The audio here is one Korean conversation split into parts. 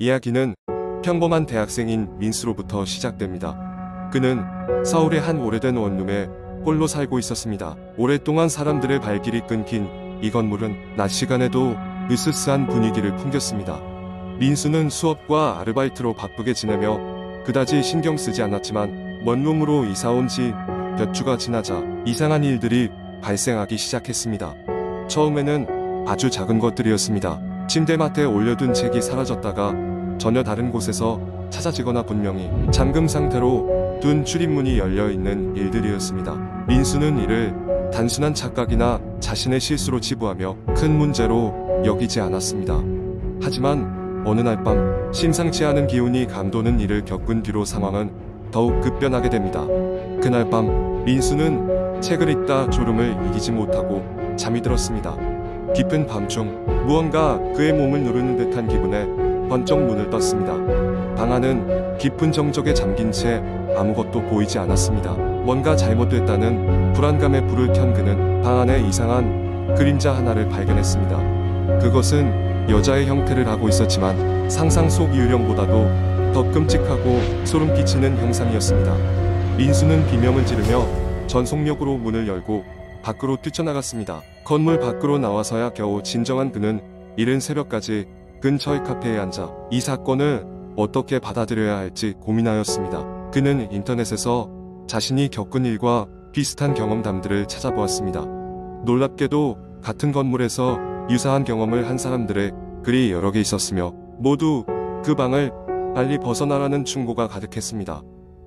이야기는 평범한 대학생인 민수로부터 시작됩니다. 그는 서울의 한 오래된 원룸에 홀로 살고 있었습니다. 오랫동안 사람들의 발길이 끊긴 이 건물은 낮 시간에도 으스스한 분위기를 풍겼습니다. 민수는 수업과 아르바이트로 바쁘게 지내며 그다지 신경 쓰지 않았지만 원룸으로 이사온 지 몇 주가 지나자 이상한 일들이 발생하기 시작했습니다. 처음에는 아주 작은 것들이었습니다. 침대맡에 올려둔 책이 사라졌다가 전혀 다른 곳에서 찾아지거나 분명히 잠금 상태로 둔 출입문이 열려있는 일들이었습니다. 민수는 이를 단순한 착각이나 자신의 실수로 치부하며 큰 문제로 여기지 않았습니다. 하지만 어느 날 밤 심상치 않은 기운이 감도는 일을 겪은 뒤로 상황은 더욱 급변하게 됩니다. 그날 밤 민수는 책을 읽다 졸음을 이기지 못하고 잠이 들었습니다. 깊은 밤중 무언가 그의 몸을 누르는 듯한 기분에 번쩍 눈을 떴습니다. 방 안은 깊은 정적에 잠긴 채 아무것도 보이지 않았습니다. 뭔가 잘못됐다는 불안감에 불을 켠 그는 방 안에 이상한 그림자 하나를 발견했습니다. 그것은 여자의 형태를 하고 있었지만 상상 속 유령보다도 더 끔찍하고 소름 끼치는 형상이었습니다. 민수는 비명을 지르며 전속력으로 문을 열고 밖으로 뛰쳐나갔습니다. 건물 밖으로 나와서야 겨우 진정한 그는 이른 새벽까지 근처의 카페에 앉아 이 사건을 어떻게 받아들여야 할지 고민하였습니다. 그는 인터넷에서 자신이 겪은 일과 비슷한 경험담들을 찾아보았습니다. 놀랍게도 같은 건물에서 유사한 경험을 한 사람들의 글이 여러 개 있었으며 모두 그 방을 빨리 벗어나라는 충고가 가득했습니다.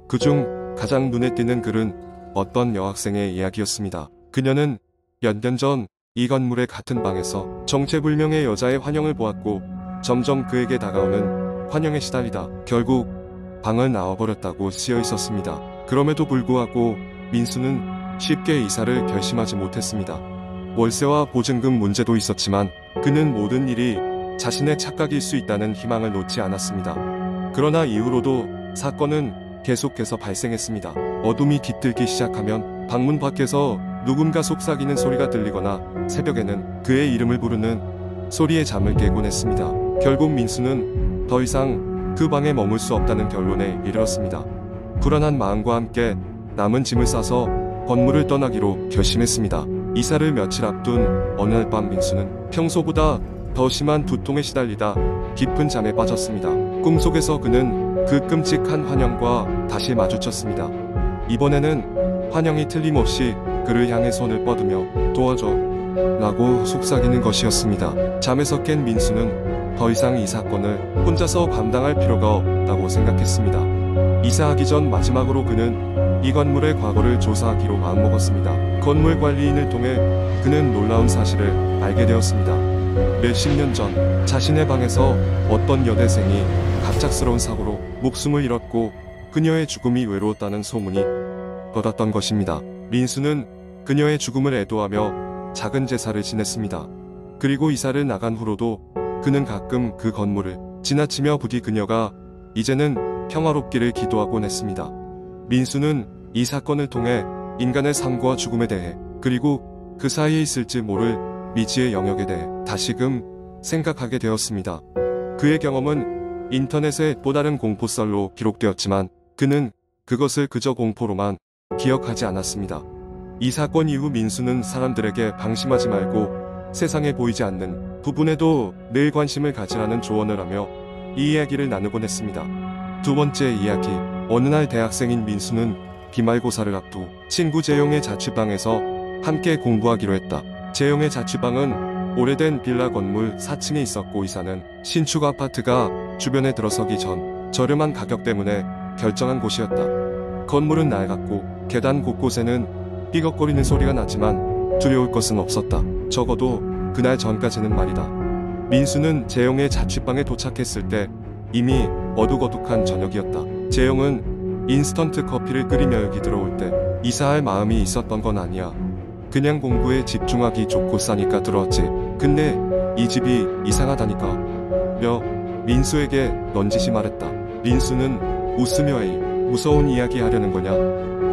그중 가장 눈에 띄는 글은 어떤 여학생의 이야기였습니다. 그녀는 몇 년 전 이 건물의 같은 방에서 정체불명의 여자의 환영을 보았고 점점 그에게 다가오는 환영에 시달리다 결국 방을 나와버렸다고 쓰여 있었습니다. 그럼에도 불구하고 민수는 쉽게 이사를 결심하지 못했습니다. 월세와 보증금 문제도 있었지만 그는 모든 일이 자신의 착각일 수 있다는 희망을 놓지 않았습니다. 그러나 이후로도 사건은 계속해서 발생했습니다. 어둠이 깃들기 시작하면 방문 밖에서 누군가 속삭이는 소리가 들리거나 새벽에는 그의 이름을 부르는 소리에 잠을 깨곤 했습니다. 결국 민수는 더 이상 그 방에 머물 수 없다는 결론에 이르렀습니다. 불안한 마음과 함께 남은 짐을 싸서 건물을 떠나기로 결심했습니다. 이사를 며칠 앞둔 어느 날 밤 민수는 평소보다 더 심한 두통에 시달리다 깊은 잠에 빠졌습니다. 꿈속에서 그는 그 끔찍한 환영과 다시 마주쳤습니다. 이번에는 환영이 틀림없이 그를 향해 손을 뻗으며 도와줘 라고 속삭이는 것이었습니다. 잠에서 깬 민수는 더 이상 이 사건을 혼자서 감당할 필요가 없다고 생각했습니다. 이사하기 전 마지막으로 그는 이 건물의 과거를 조사하기로 마음먹었습니다. 건물 관리인을 통해 그는 놀라운 사실을 알게 되었습니다. 몇십 년 전 자신의 방에서 어떤 여대생이 갑작스러운 사고로 목숨을 잃었고 그녀의 죽음이 외로웠다는 소문이 뻗었던 것입니다. 민수는 그녀의 죽음을 애도하며 작은 제사를 지냈습니다. 그리고 이사를 나간 후로도 그는 가끔 그 건물을 지나치며 부디 그녀가 이제는 평화롭기를 기도하곤 했습니다. 민수는 이 사건을 통해 인간의 삶과 죽음에 대해 그리고 그 사이에 있을지 모를 미지의 영역에 대해 다시금 생각하게 되었습니다. 그의 경험은 인터넷의 또 다른 공포썰로 기록되었지만 그는 그것을 그저 공포로만 기억하지 않았습니다. 이 사건 이후 민수는 사람들에게 방심하지 말고 세상에 보이지 않는 부분에도 늘 관심을 가지라는 조언을 하며 이 이야기를 나누곤 했습니다. 두 번째 이야기. 어느 날 대학생인 민수는 기말고사를 앞두 친구 재용의 자취방에서 함께 공부하기로 했다. 재용의 자취방은 오래된 빌라 건물 4층에 있었고 이사는 신축 아파트가 주변에 들어서기 전 저렴한 가격 때문에 결정한 곳이었다. 건물은 낡았고 계단 곳곳에는 삐걱거리는 소리가 나지만 두려울 것은 없었다. 적어도 그날 전까지는 말이다. 민수는 재용의 자취방에 도착했을 때 이미 어둑어둑한 저녁이었다. 재용은 인스턴트 커피를 끓이며 여기 들어올 때 이사할 마음이 있었던 건 아니야. 그냥 공부에 집중하기 좋고 싸니까 들어왔지. 근데 이 집이 이상하다니까. 민수에게 넌지시 말했다. 민수는 웃으며 에이, 무서운 이야기 하려는 거냐?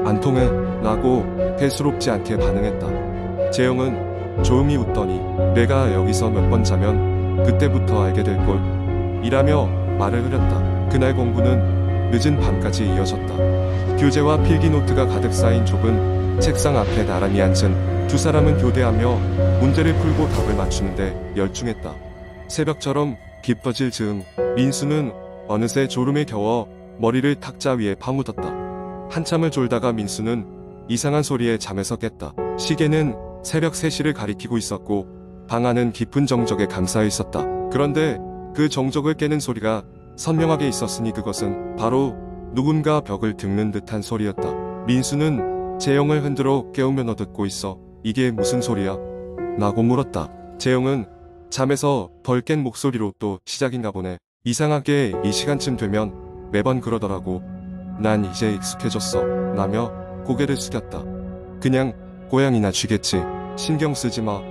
안 통해 라고 대수롭지 않게 반응했다. 재영은 조용히 웃더니 내가 여기서 몇 번 자면 그때부터 알게 될걸 이라며 말을 흐렸다. 그날 공부는 늦은 밤까지 이어졌다. 교재와 필기노트가 가득 쌓인 좁은 책상 앞에 나란히 앉은 두 사람은 교대하며 문제를 풀고 답을 맞추는데 열중했다. 새벽처럼 깊어질 즈음 민수는 어느새 졸음에 겨워 머리를 탁자 위에 파묻었다. 한참을 졸다가 민수는 이상한 소리에 잠에서 깼다. 시계는 새벽 3시를 가리키고 있었고 방 안은 깊은 정적에 감싸여 있었다. 그런데 그 정적을 깨는 소리가 선명하게 있었으니 그것은 바로 누군가 벽을 긁는 듯한 소리였다. 민수는 재영을 흔들어 깨우며 너 듣고 있어? 이게 무슨 소리야? 라고 물었다. 재영은 잠에서 덜 깬 목소리로 또 시작인가 보네. 이상하게 이 시간쯤 되면 매번 그러더라고. 난 이제 익숙해졌어. 라며 고개를 숙였다. 그냥 고양이나 쥐겠지. 신경 쓰지 마.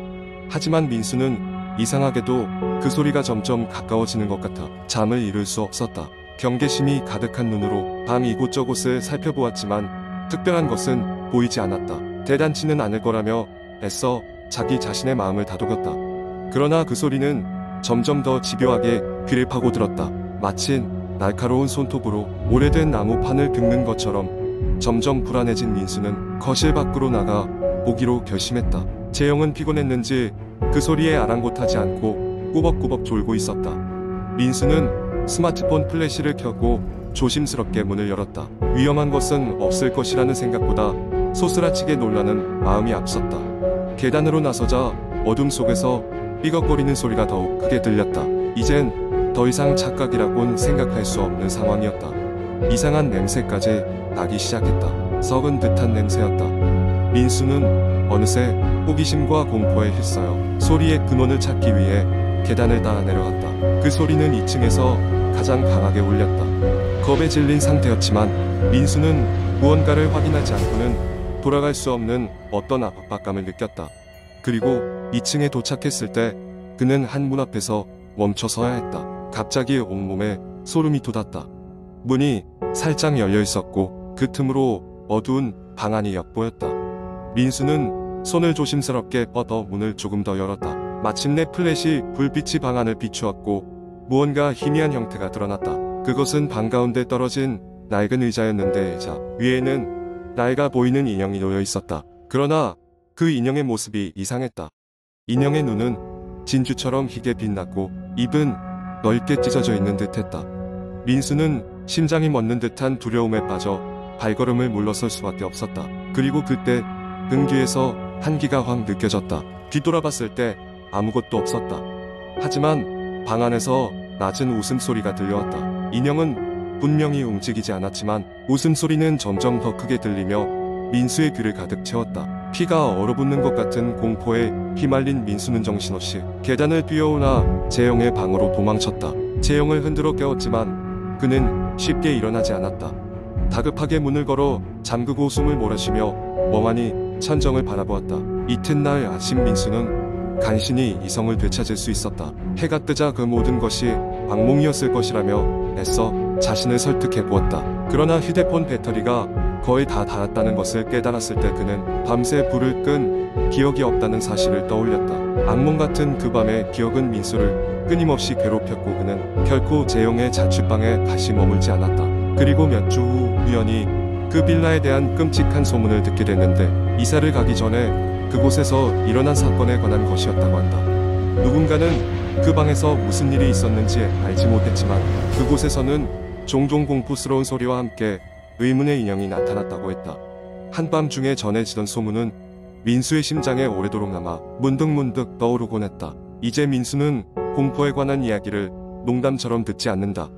하지만 민수는 이상하게도 그 소리가 점점 가까워지는 것 같아 잠을 이룰 수 없었다. 경계심이 가득한 눈으로 방 이곳저곳을 살펴보았지만 특별한 것은 보이지 않았다. 대단치는 않을 거라며 애써 자기 자신의 마음을 다독였다. 그러나 그 소리는 점점 더 집요하게 귀를 파고들었다. 마치 날카로운 손톱으로 오래된 나무판을 긁는 것처럼. 점점 불안해진 민수는 거실 밖으로 나가 보기로 결심했다. 재영은 피곤했는지 그 소리에 아랑곳하지 않고 꾸벅꾸벅 졸고 있었다. 민수는 스마트폰 플래시를 켜고 조심스럽게 문을 열었다. 위험한 것은 없을 것이라는 생각보다 소스라치게 놀라는 마음이 앞섰다. 계단으로 나서자 어둠 속에서 삐걱거리는 소리가 더욱 크게 들렸다. 이젠 더 이상 착각이라곤 생각할 수 없는 상황이었다. 이상한 냄새까지 나기 시작했다. 썩은 듯한 냄새였다. 민수는 어느새 호기심과 공포에 휩싸여 소리의 근원을 찾기 위해 계단을 따라 내려갔다. 그 소리는 2층에서 가장 강하게 울렸다. 겁에 질린 상태였지만 민수는 무언가를 확인하지 않고는 돌아갈 수 없는 어떤 압박감을 느꼈다. 그리고 2층에 도착했을 때 그는 한 문 앞에서 멈춰서야 했다. 갑자기 온몸에 소름이 돋았다. 문이 살짝 열려 있었고 그 틈으로 어두운 방 안이 엿보였다. 민수는 손을 조심스럽게 뻗어 문을 조금 더 열었다. 마침내 플래시 불빛이 방 안을 비추었고 무언가 희미한 형태가 드러났다. 그것은 방 가운데 떨어진 낡은 의자였는데 의자 위에는 낡아 보이는 인형이 놓여 있었다. 그러나 그 인형의 모습이 이상했다. 인형의 눈은 진주처럼 희게 빛났고 입은 넓게 찢어져 있는 듯했다. 민수는 심장이 멎는 듯한 두려움에 빠져 발걸음을 물러설 수밖에 없었다. 그리고 그때 등 뒤에서 한기가 확 느껴졌다. 뒤돌아봤을 때 아무것도 없었다. 하지만 방 안에서 낮은 웃음소리가 들려왔다. 인형은 분명히 움직이지 않았지만 웃음소리는 점점 더 크게 들리며 민수의 귀를 가득 채웠다. 피가 얼어붙는 것 같은 공포에 휘말린 민수는 정신없이 계단을 뛰어오나 재영의 방으로 도망쳤다. 재영을 흔들어 깨웠지만 그는 쉽게 일어나지 않았다. 다급하게 문을 걸어 잠그고 숨을 몰아쉬며 멍하니 천정을 바라보았다. 이튿날 아침 민수는 간신히 이성을 되찾을 수 있었다. 해가 뜨자 그 모든 것이 악몽이었을 것이라며 애써 자신을 설득해 보았다. 그러나 휴대폰 배터리가 거의 다 닳았다는 것을 깨달았을 때 그는 밤새 불을 끈 기억이 없다는 사실을 떠올렸다. 악몽 같은 그 밤의 기억은 민수를 끊임없이 괴롭혔고 그는 결코 재영의 자취방에 다시 머물지 않았다. 그리고 몇 주 후 우연히 그 빌라에 대한 끔찍한 소문을 듣게 됐는데 이사를 가기 전에 그곳에서 일어난 사건에 관한 것이었다고 한다. 누군가는 그 방에서 무슨 일이 있었는지 알지 못했지만 그곳에서는 종종 공포스러운 소리와 함께 의문의 인형이 나타났다고 했다. 한밤중에 전해지던 소문은 민수의 심장에 오래도록 남아 문득문득 떠오르곤 했다. 이제 민수는 공포에 관한 이야기를 농담처럼 듣지 않는다.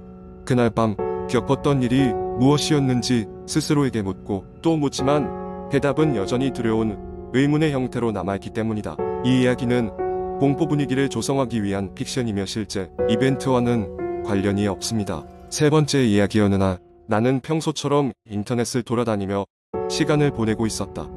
그날 밤 겪었던 일이 무엇이었는지 스스로에게 묻고 또 묻지만 대답은 여전히 두려운 의문의 형태로 남아있기 때문이다. 이 이야기는 공포 분위기를 조성하기 위한 픽션이며 실제 이벤트와는 관련이 없습니다. 세 번째 이야기. 어느 날 나는 평소처럼 인터넷을 돌아다니며 시간을 보내고 있었다.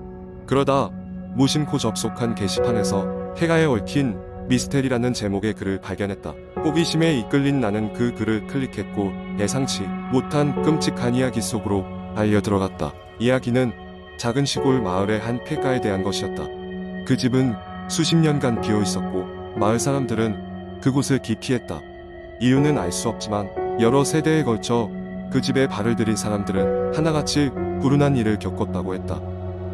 그러다 무심코 접속한 게시판에서 폐가에 얽힌 미스테리라는 제목의 글을 발견했다. 호기심에 이끌린 나는 그 글을 클릭했고 예상치 못한 끔찍한 이야기 속으로 달려들어갔다. 이야기는 작은 시골 마을의 한 폐가에 대한 것이었다. 그 집은 수십 년간 비어 있었고 마을 사람들은 그곳을 기피했다. 이유는 알 수 없지만 여러 세대에 걸쳐 그 집에 발을 들인 사람들은 하나같이 불운한 일을 겪었다고 했다.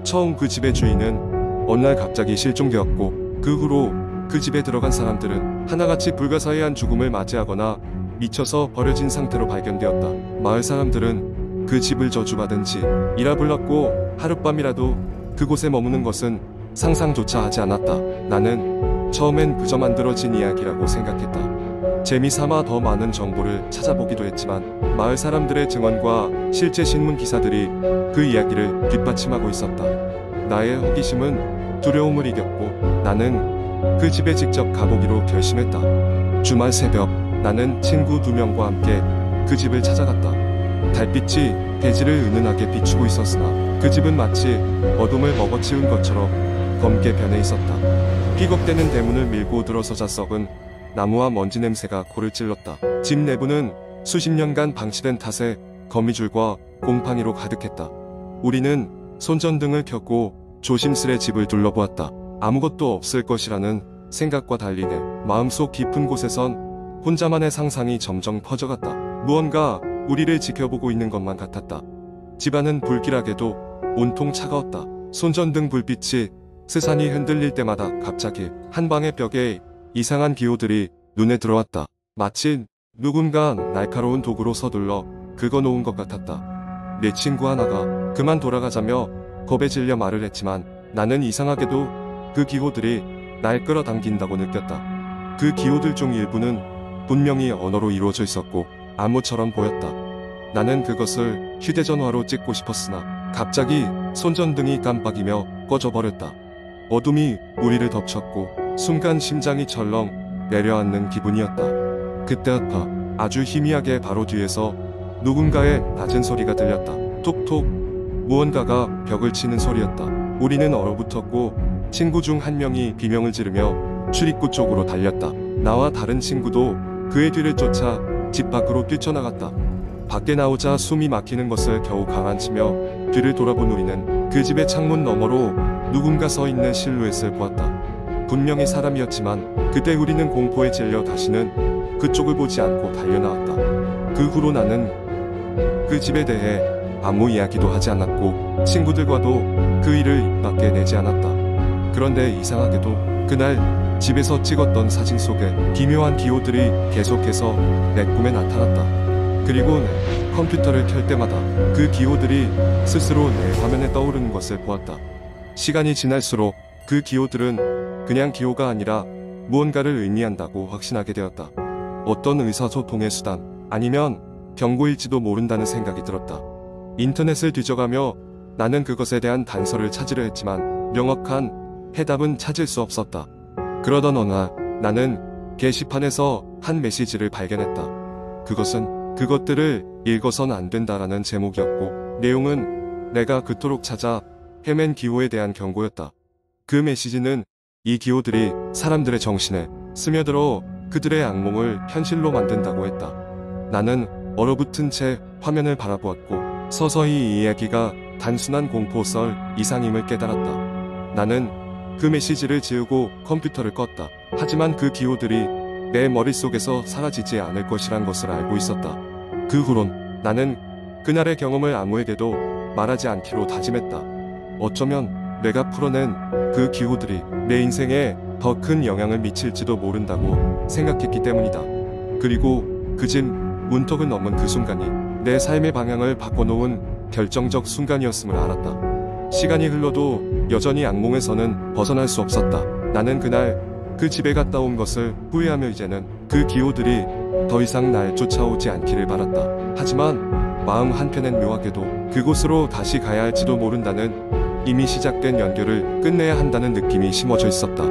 처음 그 집의 주인은 어느 날 갑자기 실종되었고, 그 후로 그 집에 들어간 사람들은 하나같이 불가사의한 죽음을 맞이하거나 미쳐서 버려진 상태로 발견되었다. 마을 사람들은 그 집을 저주받은 집이라 불렀고, 하룻밤이라도 그곳에 머무는 것은 상상조차 하지 않았다. 나는 처음엔 그저 만들어진 이야기라고 생각했다. 재미삼아 더 많은 정보를 찾아보기도 했지만 마을 사람들의 증언과 실제 신문 기사들이 그 이야기를 뒷받침하고 있었다. 나의 호기심은 두려움을 이겼고 나는 그 집에 직접 가보기로 결심했다. 주말 새벽, 나는 친구 2명과 함께 그 집을 찾아갔다. 달빛이 대지를 은은하게 비추고 있었으나 그 집은 마치 어둠을 먹어치운 것처럼 검게 변해 있었다. 삐걱대는 대문을 밀고 들어서자 썩은 나무와 먼지 냄새가 코를 찔렀다. 집 내부는 수십 년간 방치된 탓에 거미줄과 곰팡이로 가득했다. 우리는 손전등을 켰고 조심스레 집을 둘러보았다. 아무것도 없을 것이라는 생각과 달리 내 마음속 깊은 곳에선 혼자만의 상상이 점점 퍼져갔다. 무언가 우리를 지켜보고 있는 것만 같았다. 집안은 불길하게도 온통 차가웠다. 손전등 불빛이 스산이 흔들릴 때마다 갑자기 한 방의 벽에 이상한 기호들이 눈에 들어왔다. 마치 누군가 날카로운 도구로 서둘러 긁어놓은 것 같았다. 내 친구 하나가 그만 돌아가자며 겁에 질려 말을 했지만 나는 이상하게도 그 기호들이 날 끌어당긴다고 느꼈다. 그 기호들 중 일부는 분명히 언어로 이루어져 있었고 암호처럼 보였다. 나는 그것을 휴대전화로 찍고 싶었으나 갑자기 손전등이 깜빡이며 꺼져버렸다. 어둠이 우리를 덮쳤고 순간 심장이 철렁 내려앉는 기분이었다. 그때였다. 아주 희미하게 바로 뒤에서 누군가의 낮은 소리가 들렸다. 톡톡. 무언가가 벽을 치는 소리였다. 우리는 얼어붙었고 친구 중 한 명이 비명을 지르며 출입구 쪽으로 달렸다. 나와 다른 친구도 그의 뒤를 쫓아 집 밖으로 뛰쳐나갔다. 밖에 나오자 숨이 막히는 것을 겨우 가라앉히며 뒤를 돌아본 우리는 그 집의 창문 너머로 누군가 서 있는 실루엣을 보았다. 분명히 사람이었지만 그때 우리는 공포에 질려 다시는 그쪽을 보지 않고 달려나왔다. 그 후로 나는 그 집에 대해 아무 이야기도 하지 않았고 친구들과도 그 일을 입 밖에 내지 않았다. 그런데 이상하게도 그날 집에서 찍었던 사진 속에 기묘한 기호들이 계속해서 내 꿈에 나타났다. 그리고 내 컴퓨터를 켤 때마다 그 기호들이 스스로 내 화면에 떠오르는 것을 보았다. 시간이 지날수록 그 기호들은 그냥 기호가 아니라 무언가를 의미한다고 확신하게 되었다. 어떤 의사소통의 수단 아니면 경고일지도 모른다는 생각이 들었다. 인터넷을 뒤져가며 나는 그것에 대한 단서를 찾으려 했지만 명확한 해답은 찾을 수 없었다. 그러던 어느 날 나는 게시판에서 한 메시지를 발견했다. 그것은 그것들을 읽어선 안 된다라는 제목이었고 내용은 내가 그토록 찾아 헤맨 기호에 대한 경고였다. 그 메시지는 이 기호들이 사람들의 정신에 스며들어 그들의 악몽을 현실로 만든다고 했다. 나는 얼어붙은 채 화면을 바라보았고 서서히 이 이야기가 단순한 공포썰 이상임을 깨달았다. 나는 그 메시지를 지우고 컴퓨터를 껐다. 하지만 그 기호들이 내 머릿속에서 사라지지 않을 것이란 것을 알고 있었다. 그 후론 나는 그날의 경험을 아무에게도 말하지 않기로 다짐했다. 어쩌면 내가 풀어낸 그 기호들이 내 인생에 더 큰 영향을 미칠지도 모른다고 생각했기 때문이다. 그리고 그 집 문턱을 넘은 그 순간이 내 삶의 방향을 바꿔놓은 결정적 순간이었음을 알았다. 시간이 흘러도 여전히 악몽에서는 벗어날 수 없었다. 나는 그날 그 집에 갔다 온 것을 후회하며 이제는 그 기호들이 더 이상 날 쫓아오지 않기를 바랐다. 하지만 마음 한편엔 묘하게도 그곳으로 다시 가야 할지도 모른다는 이미 시작된 연결을 끝내야 한다는 느낌이 심어져 있었다.